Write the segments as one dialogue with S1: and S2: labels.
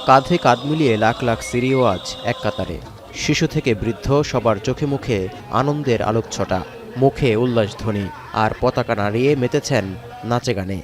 S1: কাঁধে কাঁধ মিলিয়ে লাখ লাখ সিরিয় আজ এক কাতারে। শিশু থেকে বৃদ্ধ সবার চোখে মুখে আনন্দের আলোকছটা, মুখে উল্লাসধ্বনি, আর পতাকা নাড়িয়ে মেতেছেন নাচে গানে।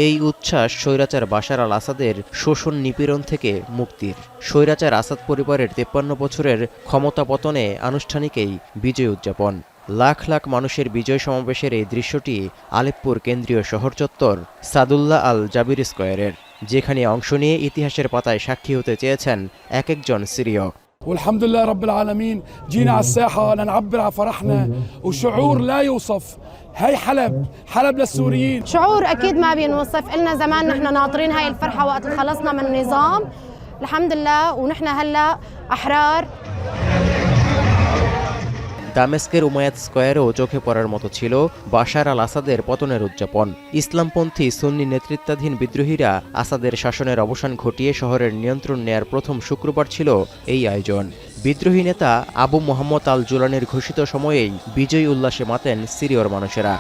S1: এই উচ্ছ্বাস স্বৈরাচার বাশার আল আসাদের শোষণ নিপীড়ন থেকে মুক্তির। স্বৈরাচার আসাদ পরিবারের 53 বছরের ক্ষমতা পতনে আনুষ্ঠানিকেই বিজয় উদযাপন। লাখ লাখ মানুষের বিজয় সমাবেশের এই দৃশ্যটি আলেপ্পোর কেন্দ্রীয় শহর চত্বর সাদুল্লাহ আল জাবির স্কয়ারের, যেখানে অংশ নিয়ে ইতিহাসের পাতায় সাক্ষী হতে চেয়েছেন এক একজন সিরীয়।
S2: والحمد لله رب العالمين جينا على الساحة لنعبر عن فرحنا وشعور لا يوصف. هاي حلب للسوريين،
S3: شعور أكيد ما بينوصف. إلنا زمان نحن ناطرين هاي الفرحة وقت خلصنا من النظام، الحمد لله ونحن هلا أحرار.
S1: দামেস্কের উমায়াদ স্কয়ারেও চোখে পড়ার মতো ছিল বাশার আল আসাদের পতনের উদযাপন। ইসলামপন্থী সুন্নি নেতৃত্বাধীন বিদ্রোহীরা আসাদের শাসনের অবসান ঘটিয়ে শহরের নিয়ন্ত্রণ নেয়ার প্রথম শুক্রবার ছিল এই আয়োজন। বিদ্রোহী নেতা আবু মোহাম্মদ আল জুলানির ঘোষিত সময়েই বিজয়ী উল্লাসে মাতেন সিরিয়র মানুষেরা।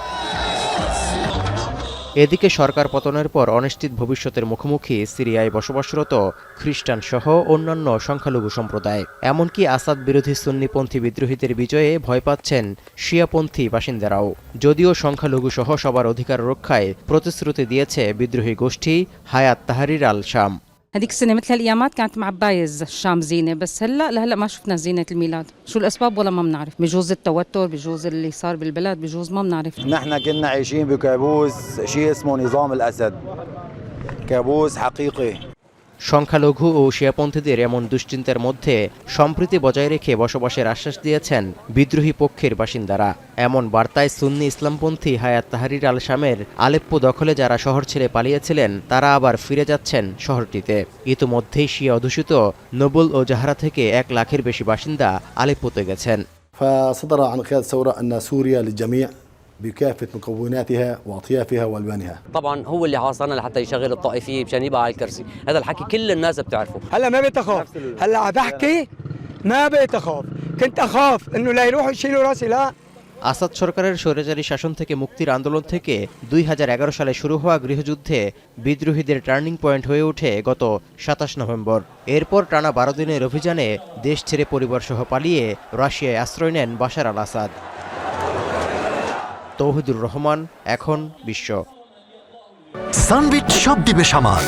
S1: এদিকে সরকার পতনের পর অনিশ্চিত ভবিষ্যতের মুখোমুখি সিরিয়ায় বসবাসরত খ্রিস্টান সহ অন্যান্য সংখ্যালঘু সম্প্রদায়। এমনকি আসাদ বিরোধী সুন্নিপন্থী বিদ্রোহীদের বিজয়ে ভয় পাচ্ছেন শিয়াপন্থী বাসিন্দারাও। যদিও সংখ্যালঘু সহ সবার অধিকার রক্ষায় প্রতিশ্রুতি দিয়েছে বিদ্রোহী গোষ্ঠী হায়াত তাহরির আল শাম।
S4: هذيك السنة مثل هالأيامات كانت معباية الشام زينة، بس هلا ما شفنا زينة الميلاد. شو الأسباب ولا ما بنعرف، بجوز التوتر، بجوز اللي صار بالبلد، بجوز ما بنعرف.
S5: نحن كنا عايشين بكابوس، شيء اسمه نظام الأسد، كابوس حقيقي.
S1: সংখ্যালঘু ও শিয়াপন্থীদের এমন দুশ্চিন্তার মধ্যে সম্প্রীতি বজায় রেখে বসবাসের আশ্বাস দিয়েছেন বিদ্রোহী পক্ষের বাসিন্দারা। এমন বার্তায় সুন্নি ইসলামপন্থী হায়াত তাহরির আল শামের আলেপ্পো দখলে যারা শহর ছেড়ে পালিয়েছিলেন তারা আবার ফিরে যাচ্ছেন শহরটিতে। ইতোমধ্যেই শিয়া অধ্যুষিত নবুল ও জাহরা থেকে 1 লাখের বেশি বাসিন্দা আলেপ্পোতে গেছেন।
S6: فصدر عن قيادة الثورة أن سوريا للجميع بكافة مكوناتها وأطيافها وألوانها.
S7: طبعا هو اللي حاصرنا لحتى يشغل الطائفية مشان يبقى على الكرسي، هذا الحكي كل الناس بتعرفه.
S8: هلا ما بقيت أخاف، هلا عم بحكي ما بقيت أخاف، كنت أخاف إنه لا يروحوا يشيلوا راسي. لا
S1: আসাদ সরকারের স্বৈরাচারী শাসন থেকে মুক্তির আন্দোলন থেকে 2011 সালে শুরু হওয়া গৃহযুদ্ধে বিদ্রোহীদের টার্নিং পয়েন্ট হয়ে ওঠে গত 27 নভেম্বর। এরপর টানা 12 দিনের অভিযানে দেশ ছেড়ে পরিবারসহ পালিয়ে রাশিয়ায় আশ্রয় নেন বাশার আল আসাদ। তৌহিদুর রহমান, এখন বিশ্ব।
S9: সানবিট সব দিবে সামাল।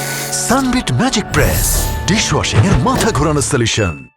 S9: সানবিট ম্যাজিক প্রেস ডিশওয়াশিং এর মাথা ঘোরানো সলিউশন।